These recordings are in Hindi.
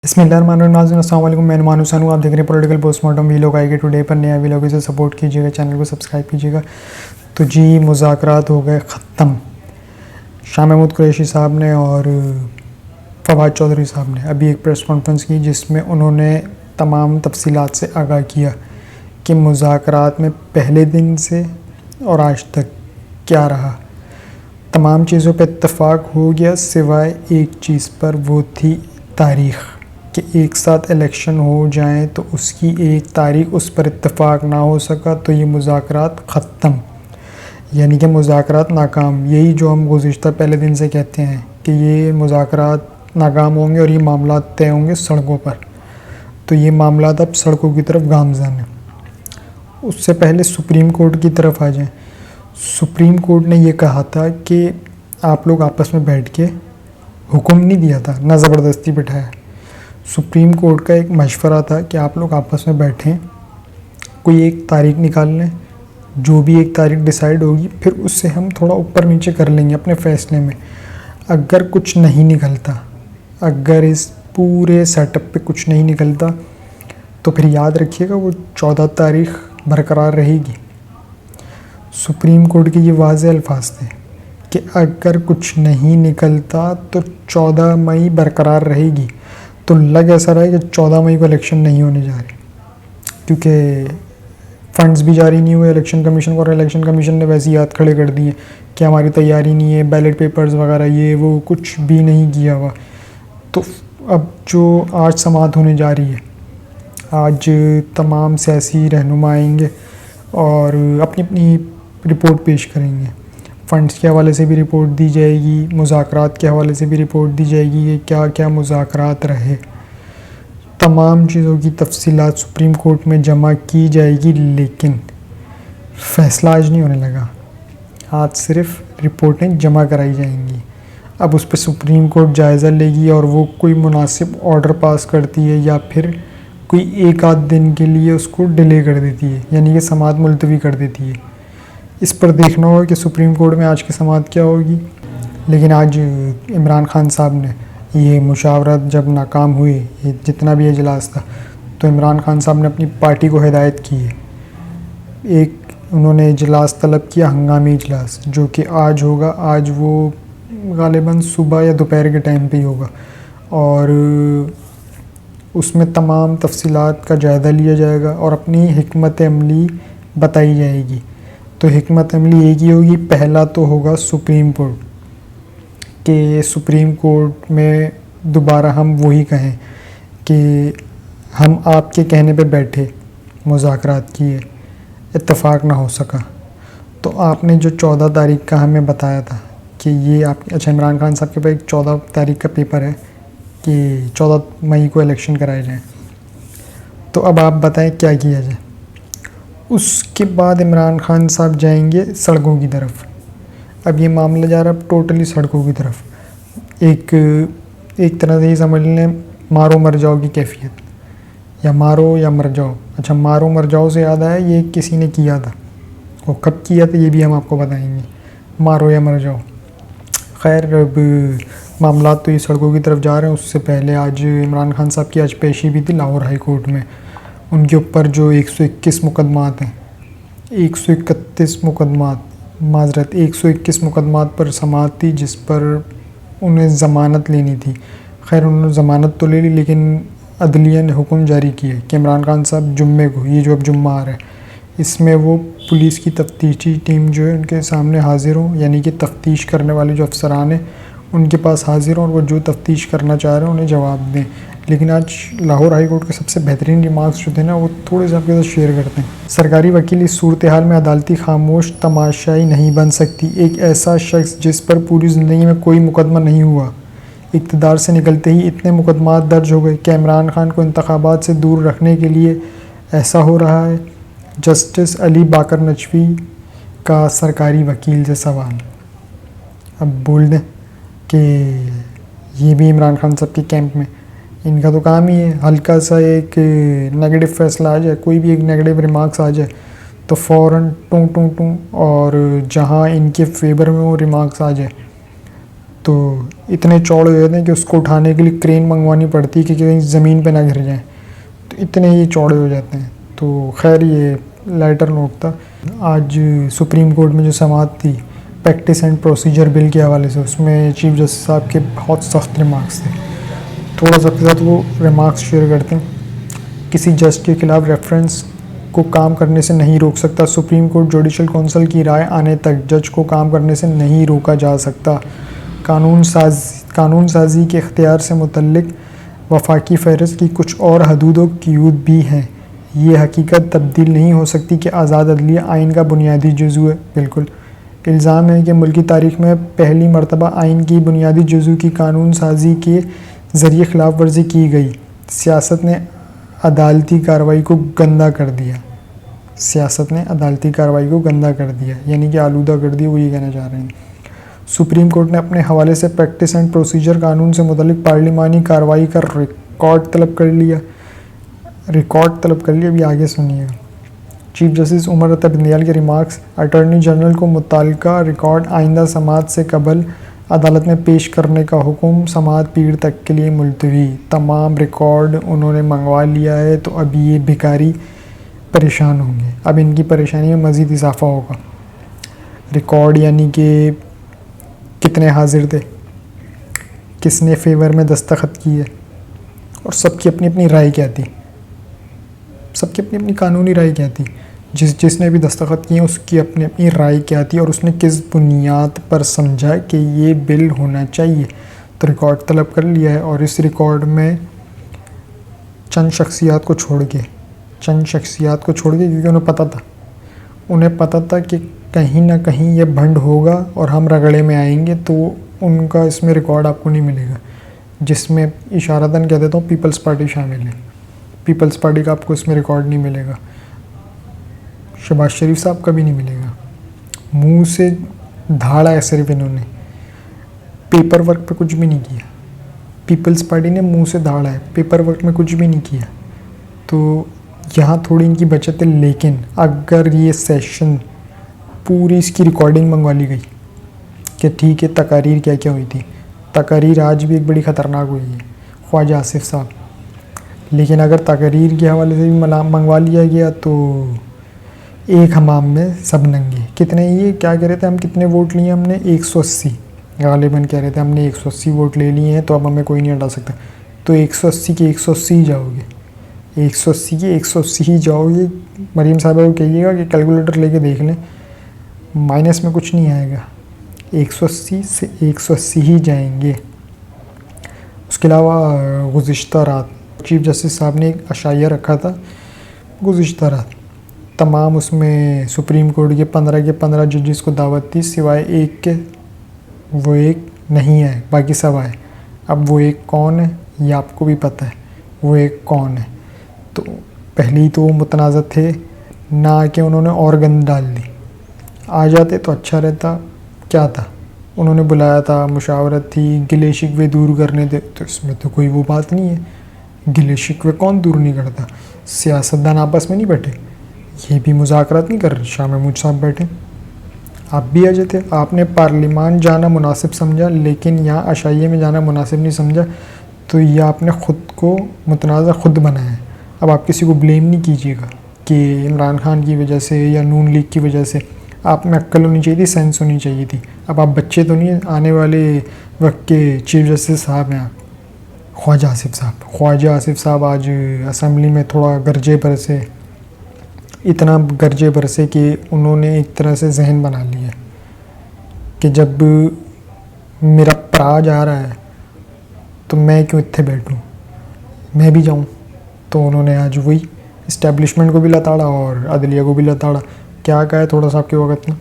बिस्मिल्लाहिर्रहमानिर्रहीम। अस्सलाम वालेकुम, मैं नुमान हुसैन हूँ। आप देख रहे हैं पॉलिटिकल पोस्टमार्टम वीलॉग। आएगी टुडे पर नया वीलॉग, इसे सपोर्ट कीजिएगा, चैनल को सब्सक्राइब कीजिएगा। तो जी, मुज़ाकरात हो गए ख़त्म। शाह महमूद कुरैशी साहब ने और फवाद चौधरी साहब ने अभी एक प्रेस कॉन्फ्रेंस की, जिसमें उन्होंने तमाम तफसीलात से आगाह किया कि मुज़ाकरात में पहले दिन से और आज तक क्या रहा। तमाम चीज़ों पर इत्तफ़ाक हो गया सिवाय एक चीज़ पर, वो थी तारीख़, कि एक साथ इलेक्शन हो जाएं तो उसकी एक तारीख़, उस पर इत्तफ़ाक ना हो सका तो ये मुज़ाकरात ख़त्म, यानी कि मुज़ाकरात नाकाम। यही जो हम गुज़िश्ता पहले दिन से कहते हैं कि ये मुज़ाकरात नाकाम होंगे और ये मामला तय होंगे सड़कों पर। तो ये मामला अब सड़कों की तरफ गामज़न है। उससे पहले सुप्रीम कोर्ट की तरफ आ जाएं। सुप्रीम कोर्ट ने ये कहा था कि आप लोग आपस में बैठ के, हुक्म नहीं दिया था, ना ज़बरदस्ती बिठाया। सुप्रीम कोर्ट का एक मशवरा था कि आप लोग आपस में बैठें, कोई एक तारीख निकाल लें, जो भी एक तारीख डिसाइड होगी फिर उससे हम थोड़ा ऊपर नीचे कर लेंगे अपने फ़ैसले में। अगर कुछ नहीं निकलता, अगर इस पूरे सेटअप पे कुछ नहीं निकलता, तो फिर याद रखिएगा वो 14 तारीख बरकरार रहेगी। सुप्रीम कोर्ट के ये वाज़ेह अल्फाज थे कि अगर कुछ नहीं निकलता तो 14 मई बरकरार रहेगी। तो लग ऐसा रहा है कि 14 मई को इलेक्शन नहीं होने जा रहे, क्योंकि फंड्स भी जारी नहीं हुए इलेक्शन कमीशन को, और इलेक्शन कमीशन ने वैसे ही हाथ खड़े कर दिए कि हमारी तैयारी नहीं है, बैलेट पेपर्स वगैरह ये वो कुछ भी नहीं किया हुआ। तो अब जो आज समाअत होने जा रही है, आज तमाम सियासी रहनुमा आएंगे और अपनी अपनी रिपोर्ट पेश करेंगे। फ़ंड्स के हवाले से भी रिपोर्ट दी जाएगी, मुज़ाकरात के हवाले से भी रिपोर्ट दी जाएगी कि क्या क्या मुज़ाकरात रहे। तमाम चीज़ों की तफसीलात सुप्रीम कोर्ट में जमा की जाएगी, लेकिन फ़ैसला आज नहीं होने लगा। आज सिर्फ रिपोर्टें जमा कराई जाएंगी। अब उस पर सुप्रीम कोर्ट जायज़ा लेगी और वो कोई मुनासिब ऑर्डर पास करती है या फिर कोई एक आध दिन के लिए उसको डिले कर देती है, यानी कि समाअत मुलतवी कर देती है। इस पर देखना होगा कि सुप्रीम कोर्ट में आज की समाअत क्या होगी। लेकिन आज इमरान खान साहब ने ये मुशावरत जब नाकाम हुई, ये जितना भी इजलास था, तो इमरान खान साहब ने अपनी पार्टी को हिदायत की है, एक उन्होंने इजलास तलब किया, हंगामी इजलास, जो कि आज होगा। आज वो गालिबन सुबह या दोपहर के टाइम पे ही होगा और उसमें तमाम तफसीलात का जायज़ा लिया जाएगा और अपनी हिकमत अमली बताई जाएगी। तो हिकमत अमली एक ही होगी। पहला तो होगा सुप्रीम कोर्ट, कि सुप्रीम कोर्ट में दोबारा हम वही कहें कि हम आपके कहने पे बैठे, मुज़ाकरात किए, इत्तफ़ाक ना हो सका। तो आपने जो 14 तारीख का हमें बताया था कि ये आप, अच्छा, इमरान खान साहब के पास एक 14 तारीख का पेपर है कि 14 मई को इलेक्शन कराए जाएँ। तो अब आप बताएं क्या किया जाए। उसके बाद इमरान खान साहब जाएंगे सड़कों की तरफ। अब ये मामला जा रहा है टोटली सड़कों की तरफ। एक तरह से ही समझ लें मारो मर जाओ की कैफियत, या मारो या मर जाओ। अच्छा, मारो मर जाओ से याद आया, ये किसी ने किया था, वो कब किया था ये भी हम आपको बताएंगे। मारो या मर जाओ। खैर, अब मामला तो ये सड़कों की तरफ जा रहे हैं। उससे पहले आज इमरान खान साहब की आज पेशी भी थी लाहौर हाई कोर्ट में। उनके ऊपर जो 121 मुकदमात हैं, 131 मुकदमात, माजरत 121 मुकदमात पर समाअत थी, जिस पर उन्हें ज़मानत लेनी थी। खैर, उन्होंने ज़मानत तो ले ली, लेकिन अदलिया ने हुक्म जारी किया कि इमरान खान साहब जुम्मे को, ये जो अब जुम्मा आ रहा है, इसमें वो पुलिस की तफ्तीशी टीम जो है उनके सामने हाजिर हों, यानी कि तफ्तीश करने वाले जो अफसरान हैं उनके पास हाजिर हों और वो जो तफ्तीश करना चाह रहे हैं उन्हें जवाब दें। लेकिन आज लाहौर हाई कोर्ट के सबसे बेहतरीन रिमार्क्स जो थे ना, वो थोड़े से आपके साथ शेयर करते हैं। सरकारी वकील इस सूरत हाल में अदालती खामोश तमाशाई नहीं बन सकती। एक ऐसा शख्स जिस पर पूरी ज़िंदगी में कोई मुकदमा नहीं हुआ, इक़्तिदार से निकलते ही इतने मुकदमात दर्ज हो गए। क्या इमरान खान को इंतखाबात से दूर रखने के लिए ऐसा हो रहा है? जस्टिस अली बाकर नचवी का सरकारी वकील से सवाल। अब बोल दें कि ये भी इमरान खान साहब के कैंप में, इनका तो काम ही है, हल्का सा एक नेगेटिव फैसला आ जाए, कोई भी एक नेगेटिव रिमार्क्स आ जाए तो फ़ौरन टूं टूं टूं, और जहां इनके फेवर में वो रिमार्क्स आ जाए तो इतने चौड़े हो जाते हैं कि उसको उठाने के लिए क्रेन मंगवानी पड़ती है कि कहीं ज़मीन पे ना गिर जाए, तो इतने ही चौड़े हो जाते हैं। तो खैर ये लाइटर नोट था। आज सुप्रीम कोर्ट में जो समाअत थी प्रैक्टिस एंड प्रोसीजर बिल के हवाले से, उसमें चीफ जस्टिस साहब के बहुत सख्त रिमार्क्स थे। थोड़ा सा के साथ वो रिमार्क्स शेयर करते हैं। किसी जज के खिलाफ रेफरेंस को काम करने से नहीं रोक सकता। सुप्रीम कोर्ट जुडिशल काउंसिल की राय आने तक जज को काम करने से नहीं रोका जा सकता। कानून साजी के इख्तियार से मुतल्लिक वफाकी फहरिस्त की कुछ और हदूद व क़यूद भी हैं। ये हकीकत तब्दील नहीं हो सकती कि आज़ाद अदलिया आइन का बुनियादी जुज़ू है। बिल्कुल इल्ज़ाम है कि मुल्की तारीख़ में पहली मरतबा आइन की बुनियादी जुज़ू की कानून साजी के ज़रिए खिलाफ वर्जी की गई। सियासत ने अदालती कार्रवाई को गंदा कर दिया। सियासत ने अदालती कार्रवाई को गंदा कर दिया, यानी कि आलूदा कर दिया, वो ये कहना चाह रहे हैं। सुप्रीम कोर्ट ने अपने हवाले से प्रैक्टिस एंड प्रोसीजर कानून से मुतल्लिक पार्लिमानी कार्रवाई का रिकॉर्ड तलब कर लिया। अभी आगे सुनिएगा। चीफ जस्टिस उमर अता बिंदयाल के रिमार्क्स। अटॉर्नी जनरल को मुताल्लिका रिकॉर्ड आइंदा समाअत से कबल अदालत में पेश करने का हुक्म समाअत पीर तक के लिए मुलतवी। तमाम रिकॉर्ड उन्होंने मंगवा लिया है, तो अब ये भिखारी परेशान होंगे। अब इनकी परेशानी में मज़ीद इजाफा होगा। रिकॉर्ड यानी कि कितने हाजिर थे, किसने फेवर में दस्तखत किए, और सबकी अपनी अपनी राय क्या थी, सबकी अपनी अपनी कानूनी राय क्या थी। जिसने भी दस्तखत किए उसकी अपनी अपनी राय क्या थी, और उसने किस बुनियाद पर समझा कि ये बिल होना चाहिए। तो रिकॉर्ड तलब कर लिया है, और इस रिकॉर्ड में चंद शख्सियात को छोड़ के क्योंकि उन्हें पता था कि कहीं ना कहीं ये भंड होगा और हम रगड़े में आएंगे, तो उनका इसमें रिकॉर्ड आपको नहीं मिलेगा, जिसमें इशारतन कह देता हूँ पीपल्स पार्टी शामिल है। पीपल्स पार्टी का आपको इसमें रिकॉर्ड नहीं मिलेगा। शहबाज शरीफ साहब का भी नहीं मिलेगा। मुंह से धाड़ा है सिर्फ इन्होंने, पेपर वर्क पे कुछ भी नहीं किया। पीपल्स पार्टी ने मुंह से धाड़ा है, पेपर वर्क में कुछ भी नहीं किया। तो यहाँ थोड़ी इनकी बचत है, लेकिन अगर ये सेशन पूरी इसकी रिकॉर्डिंग मंगवा ली गई कि ठीक है तकारीर क्या क्या हुई थी। तकारीर आज भी एक बड़ी ख़तरनाक हुई है, ख्वाजा आसिफ साहब। लेकिन अगर तकारीर के हवाले से भी मंगवा लिया गया तो एक हमाम में सब नंगे। कितने ये क्या कह रहे थे, हम कितने वोट लिए हमने 180 गालिबन कह रहे थे हमने 180 वोट ले लिए हैं, तो अब हमें कोई नहीं हटा सकता। तो 180 के 180 ही जाओगे, 180 के 180 ही जाओगे। मरीम साहबा को कहिएगा कि कैलकुलेटर लेके देख लें, माइनस में कुछ नहीं आएगा। 180 से 180 ही जाएंगे। उसके अलावा गुज़िश्ता रात चीफ जस्टिस साहब ने एक अशाइया रखा था गुज़िश्ता रात। तमाम उसमें सुप्रीम कोर्ट के 15 जजेस को दावत थी, सिवाय एक के। वो एक नहीं है, बाकी सब आए। अब वो एक कौन है ये आपको भी पता है, वो एक कौन है। तो पहले तो वो मुतनाज़ थे ना, कि उन्होंने और गंद डाल दी। आ जाते तो अच्छा रहता। क्या था, उन्होंने बुलाया था, मुशावरत थी, गिले शिकवे दूर करने थे, तो इसमें तो कोई वो बात नहीं है। गिले शिकवे कौन दूर नहीं करता, सियासतदान आपस में नहीं बैठे, ये भी मुज़ाकरात नहीं कर रहे, शाह महमूद साहब बैठे, आप भी आ जाते। आपने पार्लिमान जाना मुनासिब समझा, लेकिन यहाँ अशाइये में जाना मुनासिब नहीं समझा, तो ये आपने ख़ुद को मुतनाज़ा ख़ुद बनाया है। अब आप किसी को ब्लेम नहीं कीजिएगा कि इमरान खान की वजह से या नून लीग की वजह से। आप में अक्ल होनी चाहिए थी, सेंस होनी चाहिए थी। अब आप बच्चे तो नहीं, आने वाले वक्त के चीफ जस्टिस साहब हैं आप, ख्वाजा आसिफ साहब आज असम्बली में थोड़ा गरजे बरसे, इतना गरजे बरसे कि उन्होंने एक तरह से जहन बना लिया कि जब मेरा परा जा रहा है तो मैं क्यों इत्थे बैठूं, मैं भी जाऊं। तो उन्होंने आज वही इस्टेब्लिशमेंट को भी लताड़ा और अदलिया को भी लताड़ा। क्या कहा है थोड़ा सा आपके वक्त में,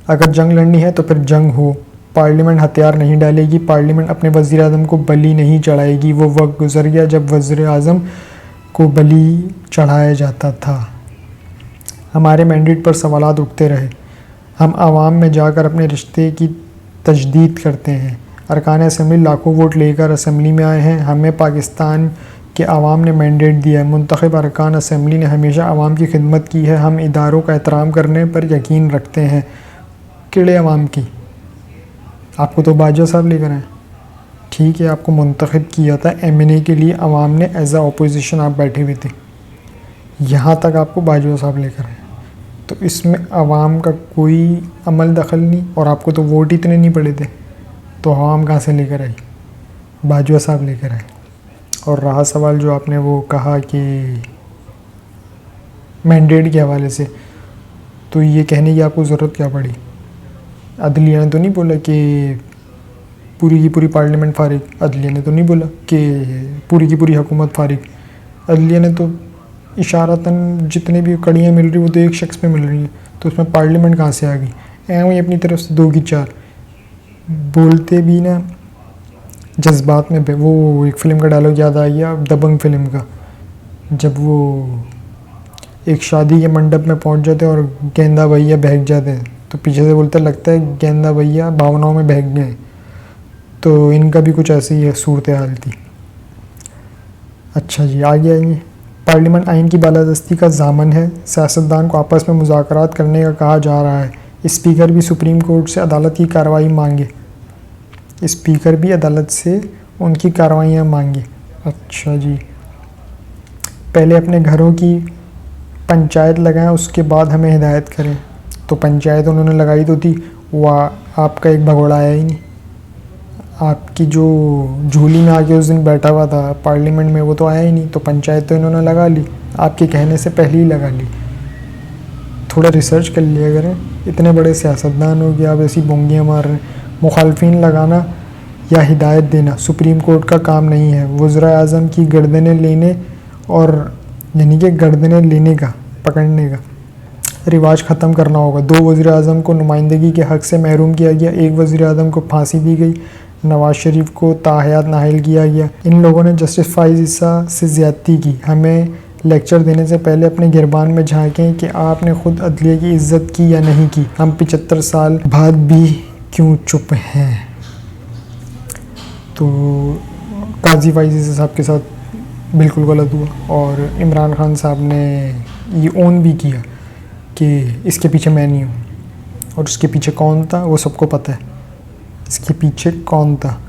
अगर जंग लड़नी है तो फिर जंग हो, पार्लियामेंट हथियार नहीं डालेगी, पार्लियामेंट अपने वज़ीर आज़म को बलि नहीं चढ़ाएगी। वो वक्त गुजर गया जब वज़ीर आज़म को बलि चढ़ाया जाता था। हमारे मैंडेट पर सवालात उठते रहे, हम आवाम में जाकर अपने रिश्ते की तजदीद करते हैं। अरकान असम्बली लाखों वोट लेकर असम्बली में आए हैं, हमें पाकिस्तान के आवाम ने मैंडेट दिया है। मुंतखब अरकान असम्बली ने हमेशा आवाम की खिदमत की है, हम इदारों का एहतराम करने पर यकीन रखते हैं। किड़े आवाम की, आपको तो बाजवा साहब लेकर आए, ठीक है, आपको मुंतखब किया था एमएनए के लिए अवाम ने, एज अ अपोजिशन आप बैठे हुए थे, यहाँ तक आपको बाजवा साहब लेकर आए। तो इसमें अवाम का कोई अमल दखल नहीं, और आपको तो वोट इतने नहीं पड़े थे, तो अवाम कहाँ से लेकर आई? बाजवा साहब लेकर आए। और रहा सवाल जो आपने वो कहा कि मैंडेट के हवाले से, तो ये कहने की आपको ज़रूरत क्या पड़ी? अदलिया ने तो नहीं बोला कि पूरी की पूरी पार्लियामेंट फारिग, अदलिया ने तो नहीं बोला कि पूरी की पूरी हुकूमत फारिग। अदलिया ने तो इशारतन जितने भी कड़ियाँ मिल रही वो तो एक शख्स पे मिल रही हैं, तो उसमें पार्लियामेंट कहाँ से आ गई? वही अपनी तरफ से 2 की 4 बोलते भी ना जज्बात में। वो एक फ़िल्म का डायलॉग याद आ गया, दबंग फ़िल्म का, जब वो एक शादी के मंडप में पहुंच जाते हैं और गेंदा भैया बहक जाते हैं, तो पीछे से बोलते लगता है गेंदा भैया भावनाओं में बहक गए। तो इनका भी कुछ ऐसी ही सूरत हाल थी। अच्छा जी, आगे आइए। पार्लियामेंट आइन की बालादस्ती का ज़ामन है, सियासतदान को आपस में मुज़ाकरात करने का कहा जा रहा है। स्पीकर भी सुप्रीम कोर्ट से अदालत की कार्रवाई मांगे, स्पीकर भी अदालत से उनकी कार्रवाइयाँ मांगे। अच्छा जी, पहले अपने घरों की पंचायत लगाएं, उसके बाद हमें हिदायत करें। तो पंचायत उन्होंने लगाई तो थी, वह आपका एक भगोड़ा आया ही नहीं। आपकी जो झूली में आके उस दिन बैठा हुआ था पार्लियामेंट में, वो तो आया ही नहीं, तो पंचायत तो इन्होंने लगा ली, आपके कहने से पहले ही लगा ली। थोड़ा रिसर्च कर लिया करें, इतने बड़े सियासतदान हो गए, आप ऐसी बोंगियाँ मार रहे हैं। मुखालफिन लगाना या हिदायत देना सुप्रीम कोर्ट का काम नहीं है। वज़ीर आज़म की गर्दनें लेने, और यानी कि गर्दनें लेने का, पकड़ने का रिवाज ख़त्म करना होगा। 2 वज़ीर आज़म को नुमाइंदगी के हक़ से महरूम किया गया, 1 वज़ीर आज़म को फांसी दी गई, नवाज़ शरीफ को ताहयात नाहिल किया गया। इन लोगों ने जस्टिस फाइज़ ईसा से ज़्यादती की। हमें लेक्चर देने से पहले अपने गिरबान में झांकें कि आपने ख़ुद अदलिया की इज़्ज़त की या नहीं की। हम 75 साल बाद भी क्यों चुप हैं? तो काजी फाइज़ ईसा साहब के साथ बिल्कुल गलत हुआ, और इमरान खान साहब ने ये ओन भी किया कि इसके पीछे मैं नहीं हूँ, और उसके पीछे कौन था वो सबको पता है। इसके पीछे कौन था,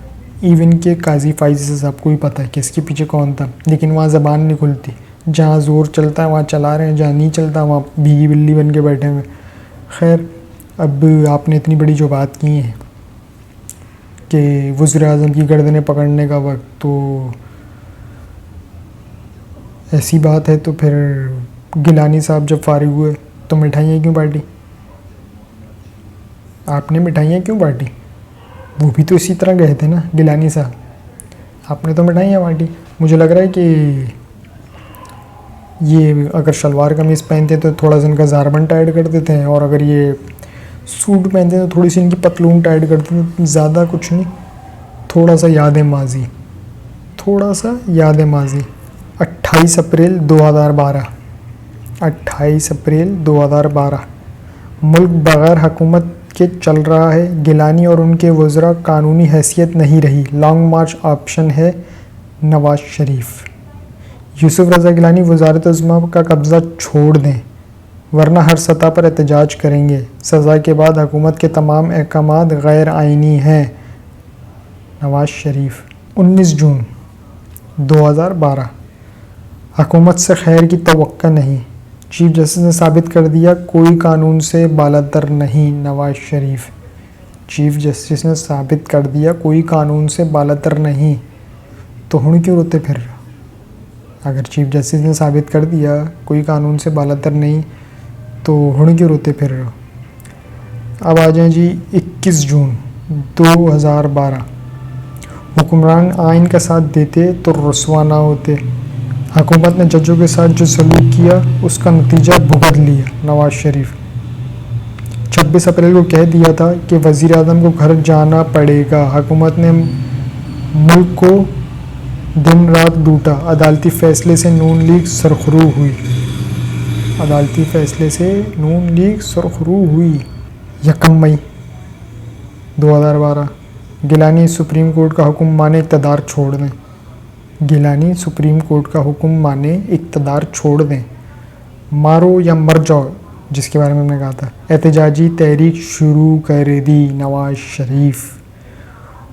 इवन के काजी फाइज़ ईसा साहब को भी पता है कि इसके पीछे कौन था, लेकिन वहाँ ज़बान नहीं खुलती। जहाँ ज़ोर चलता है वहाँ चला रहे हैं, जहाँ नहीं चलता वहाँ भीगी बिल्ली बन के बैठे हुए। खैर, अब आपने इतनी बड़ी जो बात की है कि वज़ीर आज़म की गर्दनें पकड़ने का वक्त, तो ऐसी बात है तो फिर गिलानी साहब जब फारिग हुए तो मिठाइयाँ क्यों बांटी? आपने मिठाइयाँ क्यों बांटी? वो भी तो इसी तरह गए थे ना गिलानी साहब, आपने तो मिठाइयाँ बांटी। मुझे लग रहा है कि ये अगर शलवार कमीज़ पहनते तो थोड़ा सा इनका ज़ारबन टाइट कर देते हैं, और अगर ये सूट पहनते तो थोड़ी सी इनकी पतलून टाइट कर देते, ज़्यादा कुछ नहीं, थोड़ा सा याद माजी, थोड़ा सा याद माजी। 28 अप्रैल 2012, 28 अप्रैल 2012, मुल्क बग़ैर हुकूमत के चल रहा है। गिलानी और उनके वज़रा कानूनी हैसियत नहीं रही। लॉन्ग मार्च ऑप्शन है नवाज़ शरीफ। यूसुफ रज़ा गिलानी वज़ारत अज़्मा का कब्ज़ा छोड़ दें, वरना हर सतह पर एहतजाज करेंगे। सज़ा के बाद हुकूमत के तमाम अहकामात गैर आइनी हैं। नवाज़ शरीफ। 19 जून 2012, हुकूमत से खैर की तवक्को नहीं, चीफ जस्टिस ने साबित कर दिया कोई कानून से बालातर नहीं। नवाज़ शरीफ। चीफ जस्टिस ने साबित कर दिया कोई कानून से बालातर नहीं, तो हुण क्यों रोते फिर? अगर चीफ जस्टिस ने साबित कर दिया कोई कानून से बालातर नहीं, तो हुण क्यों रोते फिर? अब आ जाएं जी 21 जून 2012, हुक्मरान आइन का साथ देते तो रुसवा ना होते। हुकूमत ने जजों के साथ जो सलूक किया उसका नतीजा भुगत लिया। नवाज़ शरीफ। 26 अप्रैल को कह दिया था कि वज़ीर आज़म को घर जाना पड़ेगा। हुकूमत ने मुल्क को दिन रात लूटा। अदालती फ़ैसले से नून लीग सरखरू हुई। अदालती फ़ैसले से नून लीग सरखरू हुई। 1 मई 2012, गिलानी सुप्रीम कोर्ट का हुक्म माने इक़्तिदार छोड़ दें। गिलानी सुप्रीम कोर्ट का हुक्म माने इक़्तिदार छोड़ दें। मारो या मर जाओ, जिसके बारे में हमने कहा था। एहतजाजी तहरीक शुरू कर दी। नवाज़ शरीफ।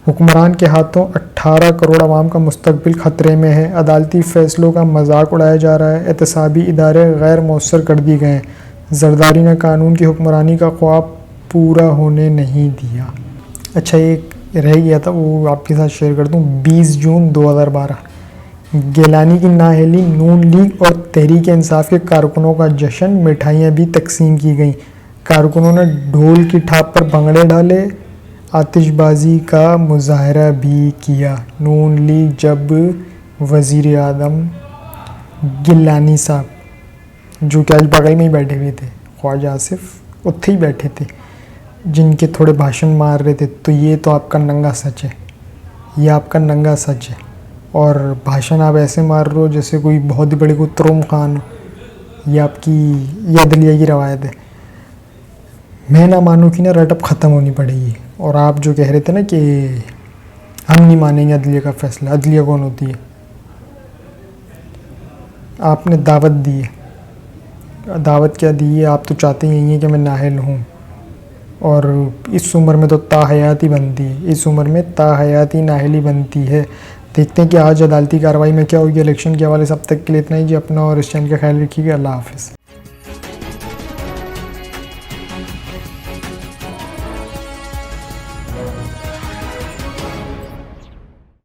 हुक्मरान के हाथों 18 करोड़ आवाम का मुस्तकबिल ख़तरे में है। अदालती फ़ैसलों का मजाक उड़ाया जा रहा है। एहतसाबी इदारे गैर मौसर कर दिए गए हैं। जरदारी ने कानून की हुक्मरानी का ख्वाब पूरा होने नहीं दिया। अच्छा, एक रह गया था, वो आपके साथ शेयर कर दूँ। 20 जून 2012 गिलानी की नाअहली, नून लीग और तहरीक इंसाफ के कारकुनों का जश्न। मिठाइयाँ भी तकसीम की गईं। कारकुनों ने ढोल की थाप पर भंगड़े डाले, आतिशबाजी का मुजाहरा भी किया। नून लीग जब वज़ीर आज़म गिलानी साहब, जो कि आज बगल में ही बैठे हुए थे, ख्वाजा आसिफ उत्थे ही बैठे थे, जिनके थोड़े भाषण मार रहे थे, तो ये तो आपका नंगा सच है, ये आपका नंगा सच है। और भाषण आप ऐसे मार रहे हो जैसे कोई बहुत ही बड़े कोई तुरुम खान हो। ये आपकी ये अदलिया की रवायत है। मैं ना मानूँ कि ना रटअप ख़त्म होनी पड़ेगी। और आप जो कह रहे थे ना कि हम नहीं मानेंगे अदलिया का फ़ैसला, अदलिया कौन होती है? आपने दावत दी है। दावत क्या दी है? आप तो चाहते ही हैं कि मैं नाअहल हूँ, और इस उम्र में तो ताहयात ही बनती है, इस उम्र में ताहयात ही नाअहली बनती है। देखते हैं कि आज अदालती कार्रवाई में क्या होगी। इलेक्शन के हवाले से अब तक के लिए इतना ही जी। अपना और इस चैनल का ख्याल रखिएगा। अल्लाह हाफ़िज़।